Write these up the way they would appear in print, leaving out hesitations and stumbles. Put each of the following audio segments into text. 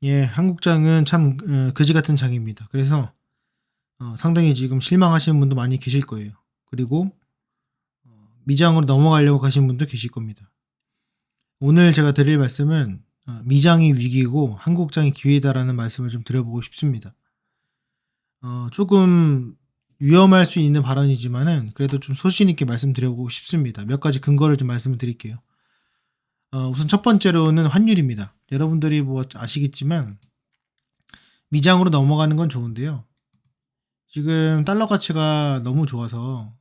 예, 한국장은 참 그지 같은 장입니다. 그래서 상당히 지금 실망하시는 분도 많이 계실 거예요. 그리고 미장으로 넘어가려고 하신 분도 계실 겁니다. 오늘 제가 드릴 말씀은 미장이 위기고 한국장이 기회다라는 말씀을 좀 드려보고 싶습니다. 조금 위험할 수 있는 발언이지만은 그래도 좀 소신 있게 말씀드려보고 싶습니다. 몇 가지 근거를 좀 말씀을 드릴게요. 우선 첫 번째로는 환율입니다. 여러분들이 뭐 아시겠지만 미장으로 넘어가는 건 좋은데요. 지금 달러 가치가 너무 좋아서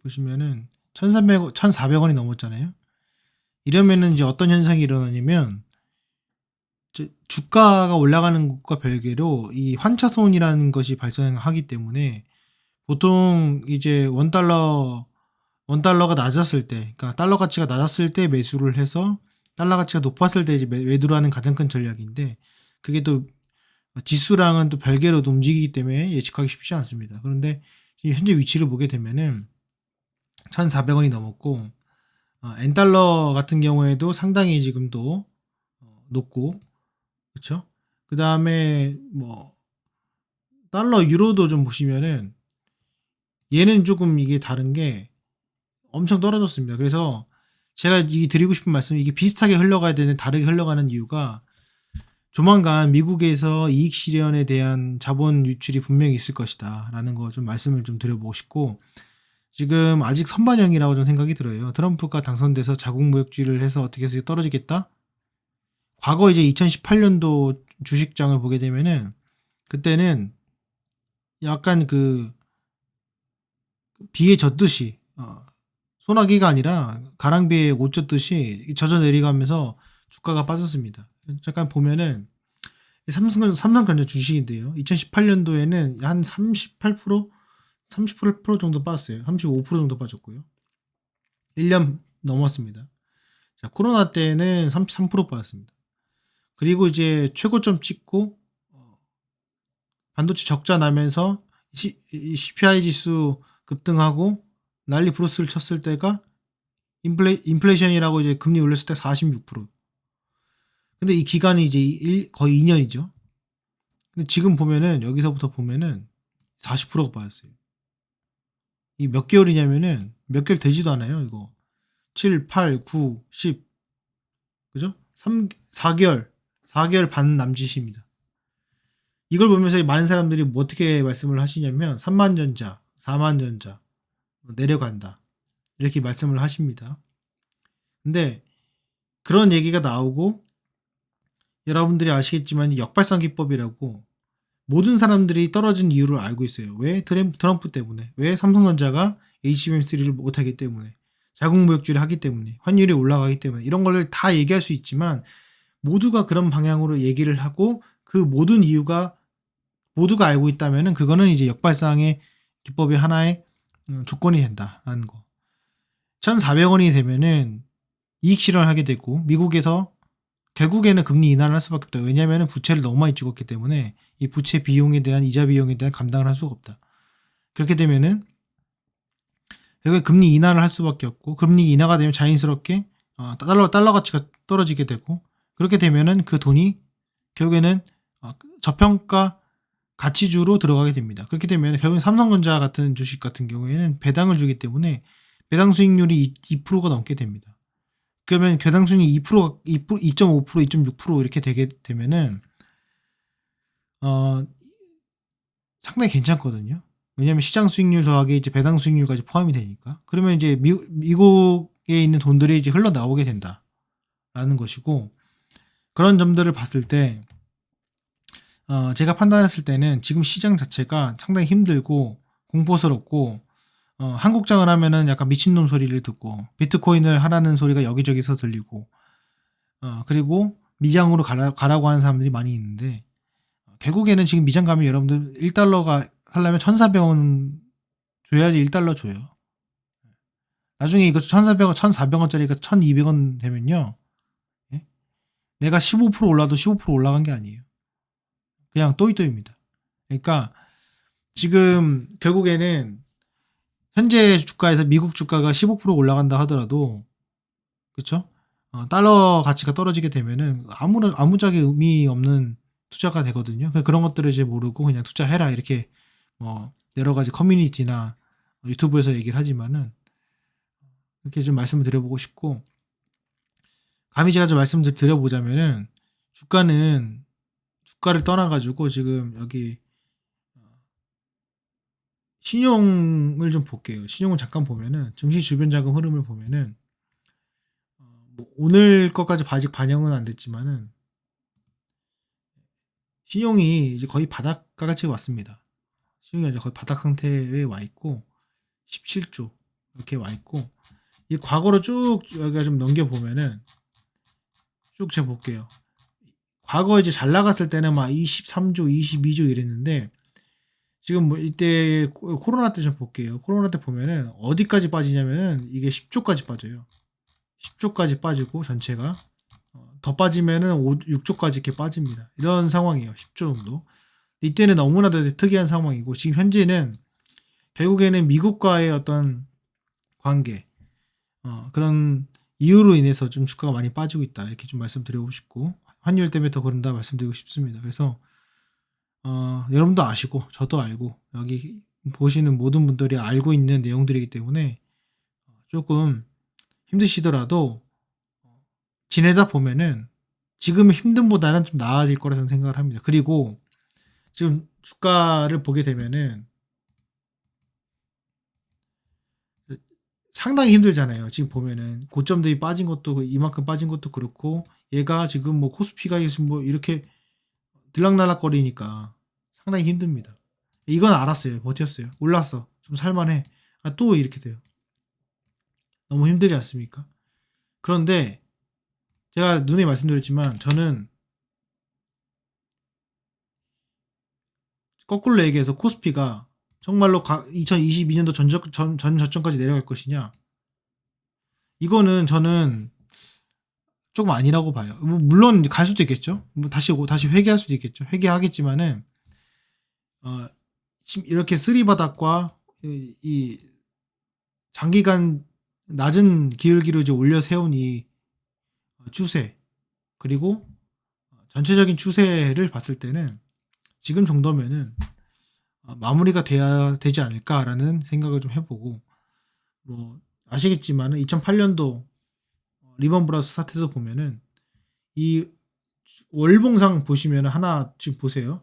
보시면은 1,300, 1,400원이 넘었잖아요. 이러면은 이제 어떤 현상이 일어나냐면 주가가 올라가는 것과 별개로 이 환차손이라는 것이 발생하기 때문에 보통 이제 원달러가 낮았을 때, 그러니까 달러 가치가 낮았을 때 매수를 해서 달러 가치가 높았을 때 이제 매도를 하는 가장 큰 전략인데 그게 또 지수랑은 또 별개로도 움직이기 때문에 예측하기 쉽지 않습니다. 그런데 지금 현재 위치를 보게 되면은 1,400원이 넘었고 엔달러 같은 경우에도 상당히 지금도 높고 그쵸? 그다음에 뭐 달러 유로도 좀 보시면은 얘는 조금 이게 다른 게 엄청 떨어졌습니다. 그래서 제가 이 드리고 싶은 말씀은 이게 비슷하게 흘러가야 되는 다르게 흘러가는 이유가 조만간 미국에서 이익 실현에 대한 자본 유출이 분명히 있을 것이다라는 거 좀 말씀을 좀 드려보고 싶고 지금 아직 선반영이라고 좀 생각이 들어요. 트럼프가 당선돼서 자국 무역주의를 해서 어떻게 해서 떨어지겠다? 과거 이제 2018년도 주식장을 보게 되면은 그때는 약간 그 비에 젖듯이 소나기가 아니라 가랑비에 옷 젖듯이 젖어 내려가면서 주가가 빠졌습니다. 잠깐 보면은 삼성전자 주식인데요. 2018년도에는 한 38%, 30% 정도 빠졌어요. 35% 정도 빠졌고요. 1년 넘었습니다. 자, 코로나 때는 33% 빠졌습니다. 그리고 이제 최고점 찍고 반도체 적자 나면서 CPI 지수 급등하고 난리 브루스를 쳤을 때가 인플레이션이라고 이제 금리 올렸을 때 46%. 근데 이 기간이 이제 거의 2년이죠. 근데 지금 보면은 여기서부터 보면은 40%가 빠졌어요. 이 몇 개월이냐면은 몇 개월 되지도 않아요, 이거. 7, 8, 9, 10. 그죠? 4개월. 4개월 반 남짓입니다. 이걸 보면서 많은 사람들이 뭐 어떻게 말씀을 하시냐면 3만전자, 4만전자 내려간다. 이렇게 말씀을 하십니다. 근데 그런 얘기가 나오고 여러분들이 아시겠지만 역발상 기법이라고 모든 사람들이 떨어진 이유를 알고 있어요. 왜? 트럼프 때문에. 왜? 삼성전자가 HBM3를 못하기 때문에. 자국무역주의를 하기 때문에. 환율이 올라가기 때문에. 이런 걸 다 얘기할 수 있지만 모두가 그런 방향으로 얘기를 하고 그 모든 이유가 모두가 알고 있다면은 그거는 이제 역발상의 기법의 하나의 조건이 된다라는 거. 1,400원이 되면은 이익 실현을 하게 되고 미국에서 결국에는 금리 인하를 할 수밖에 없다. 왜냐하면 부채를 너무 많이 찍었기 때문에 이 부채 비용에 대한 이자 비용에 대한 감당을 할 수가 없다. 그렇게 되면은 결국에 금리 인하를 할 수밖에 없고 금리 인하가 되면 자연스럽게 달러 가치가 떨어지게 되고 그렇게 되면은 그 돈이 결국에는 저평가 가치주로 들어가게 됩니다. 그렇게 되면 결국 삼성전자 같은 주식 같은 경우에는 배당을 주기 때문에 배당 수익률이 2%가 넘게 됩니다. 그러면 배당 수익이 2%, 2.5%, 2.6% 이렇게 되게 되면은 어, 상당히 괜찮거든요. 왜냐하면 시장 수익률 더하기 이제 배당 수익률까지 포함이 되니까. 그러면 이제 미국에 있는 돈들이 이제 흘러 나오게 된다라는 것이고 그런 점들을 봤을 때 제가 판단했을 때는 지금 시장 자체가 상당히 힘들고 공포스럽고 한국장을 하면은 약간 미친놈 소리를 듣고 비트코인을 하라는 소리가 여기저기서 들리고 그리고 미장으로 가라고 하는 사람들이 많이 있는데 결국에는 지금 미장 가면 여러분들 1달러가 하려면 1,400원 줘야지 1달러 줘요. 나중에 이거 1,400원, 1,400원짜리가 1,200원 되면요. 예? 내가 15% 올라도 15% 올라간 게 아니에요. 그냥 또이또입니다. 그러니까 지금 결국에는 현재 주가에서 미국 주가가 15% 올라간다 하더라도 그쵸? 달러 가치가 떨어지게 되면은 아무짝에 의미 없는 투자가 되거든요. 그런 것들을 이제 모르고 그냥 투자해라 이렇게 여러 가지 커뮤니티나 유튜브에서 얘기를 하지만은 이렇게 좀 말씀을 드려보고 싶고, 감히 제가 좀 말씀을 드려보자면은 주가를 떠나가지고 지금 여기 신용을 좀 볼게요. 신용을 잠깐 보면은 증시 주변 자금 흐름을 보면은 뭐 오늘 것까지 아직 반영은 안 됐지만은 신용이 이제 거의 바닥까지 왔습니다. 신용이 이제 거의 바닥 상태에 와 있고 17조 이렇게 와 있고, 이 과거로 쭉 여기가 좀 넘겨 보면은 쭉 제가 볼게요. 과거 이제 잘 나갔을 때는 막 23조, 22조 이랬는데 지금 뭐 이때 코로나 때 좀 볼게요. 코로나 때 보면은 어디까지 빠지냐면은 이게 10조까지 빠져요. 10조까지 빠지고 전체가 더 빠지면은 6조까지 이렇게 빠집니다. 이런 상황이에요. 10조 정도. 이때는 너무나도 특이한 상황이고, 지금 현재는 결국에는 미국과의 어떤 관계, 그런 이유로 인해서 좀 주가가 많이 빠지고 있다. 이렇게 좀 말씀드리고 싶고, 환율 때문에 더 그런다 말씀드리고 싶습니다. 그래서 여러분도 아시고 저도 알고 여기 보시는 모든 분들이 알고 있는 내용들이기 때문에 조금 힘드시더라도 지내다 보면은 지금의 힘듦보다는 좀 나아질 거라 저는 생각을 합니다. 그리고 지금 주가를 보게 되면은 상당히 힘들잖아요. 지금 보면은 고점 대비 빠진 것도 이만큼 빠진 것도 그렇고, 얘가 지금 뭐 코스피가 지금 뭐 이렇게 들락날락거리니까 상당히 힘듭니다. 이건 알았어요. 버텼어요. 올랐어. 좀 살만해. 또 이렇게 돼요. 너무 힘들지 않습니까? 그런데 제가 눈에 말씀드렸지만 저는 거꾸로 얘기해서 코스피가 정말로 2022년도 전 저점까지 내려갈 것이냐? 이거는 저는 조금 아니라고 봐요. 뭐 물론 갈 수도 있겠죠. 뭐 다시 회귀할 수도 있겠죠. 회귀하겠지만은 지금 이렇게 쓰리바닥과 이 장기간 낮은 기울기로 이제 올려 세운 이 추세, 그리고 전체적인 추세를 봤을 때는 지금 정도면은 마무리가 돼야 되지 않을까라는 생각을 좀 해보고, 뭐 아시겠지만은 2008년도 리먼 브라더스 사태도 보면은 이 월봉상 보시면은 하나 지금 보세요.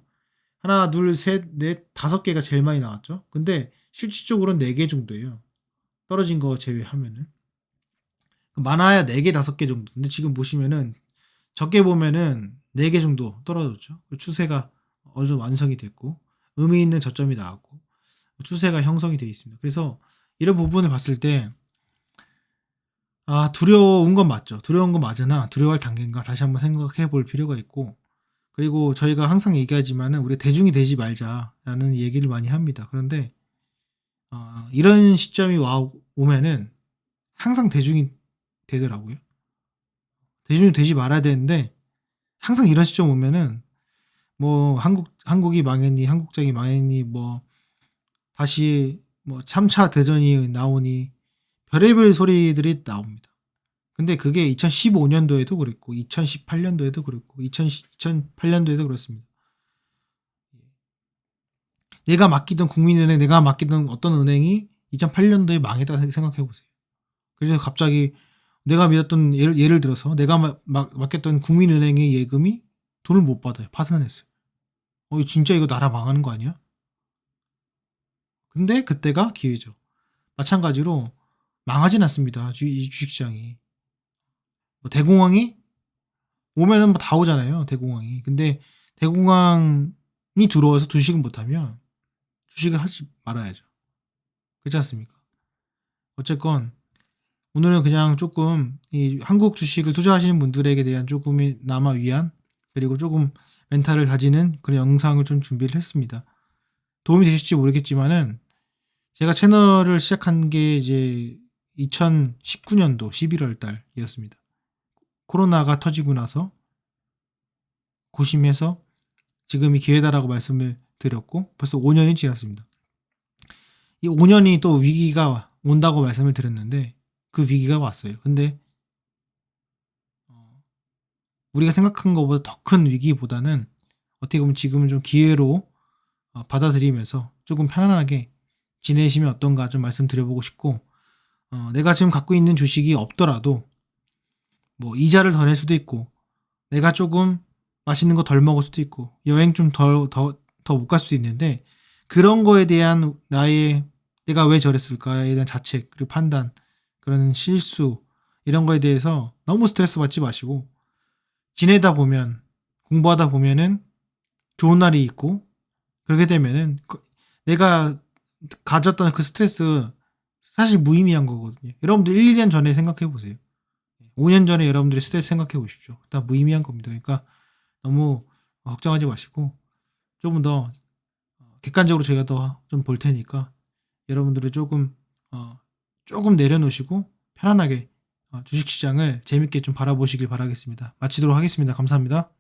하나, 둘, 셋, 넷, 다섯 개가 제일 많이 나왔죠. 근데 실질적으로는 네 개 정도예요. 떨어진 거 제외하면은 많아야 네 개, 다섯 개 정도. 근데 지금 보시면은 적게 보면은 네 개 정도 떨어졌죠. 그 추세가 어느 정도 완성이 됐고 의미 있는 저점이 나왔고 추세가 형성이 되어 있습니다. 그래서 이런 부분을 봤을 때 두려운 건 맞죠. 두려운 건 맞으나 두려워할 단계인가 다시 한번 생각해 볼 필요가 있고, 그리고 저희가 항상 얘기하지만은 우리 대중이 되지 말자라는 얘기를 많이 합니다. 그런데 이런 시점이 오면은 항상 대중이 되더라고요. 대중이 되지 말아야 되는데 항상 이런 시점 오면은 뭐 한국이 망했니, 한국장이 망했니, 뭐 다시 뭐 3차 대전이 나오니 별의별 소리들이 나옵니다. 근데 그게 2015년도에도 그랬고 2018년도에도 그랬고 2008년도에도 그렇습니다. 내가 맡기던 국민은행, 내가 맡기던 어떤 은행이 2008년도에 망했다 생각해 보세요. 그래서 갑자기 내가 믿었던 예를 들어서 내가 맡겼던 국민은행의 예금이 돈을 못 받아요. 파산했어요. 진짜 이거 나라 망하는 거 아니야? 근데 그때가 기회죠. 마찬가지로 망하진 않습니다. 이 주식시장이. 뭐 대공황이 오면은 뭐 다 오잖아요. 대공황이. 근데 대공황이 들어와서 주식을 못하면 주식을 하지 말아야죠. 그렇지 않습니까? 어쨌건 오늘은 그냥 조금 이 한국 주식을 투자하시는 분들에게 대한 조금이나마 위안, 그리고 조금 멘탈을 다지는 그런 영상을 좀 준비를 했습니다. 도움이 되실지 모르겠지만은 제가 채널을 시작한 게 이제 2019년도 11월 달이었습니다. 코로나가 터지고 나서 고심해서 지금이 기회다라고 말씀을 드렸고 벌써 5년이 지났습니다. 이 5년이 또 위기가 온다고 말씀을 드렸는데 그 위기가 왔어요. 근데 우리가 생각한 것보다 더 큰 위기보다는 어떻게 보면 지금은 좀 기회로 받아들이면서 조금 편안하게 지내시면 어떤가 좀 말씀드려보고 싶고, 내가 지금 갖고 있는 주식이 없더라도 뭐 이자를 더 낼 수도 있고, 내가 조금 맛있는 거 덜 먹을 수도 있고, 여행 좀 더 못 갈 수 있는데, 그런 거에 대한 나의 내가 왜 저랬을까에 대한 자책 그리고 판단, 그런 실수, 이런 거에 대해서 너무 스트레스 받지 마시고, 지내다 보면, 공부하다 보면은 좋은 날이 있고, 그렇게 되면은 내가 가졌던 그 스트레스 사실 무의미한 거거든요. 여러분들 1, 2년 전에 생각해 보세요. 5년 전에 여러분들의 스트레스 생각해 보십시오. 다 무의미한 겁니다. 그러니까 너무 걱정하지 마시고, 조금 더 객관적으로 제가 더 좀 볼 테니까 여러분들을 조금 내려놓으시고 편안하게 주식시장을 재밌게 좀 바라보시길 바라겠습니다. 마치도록 하겠습니다. 감사합니다.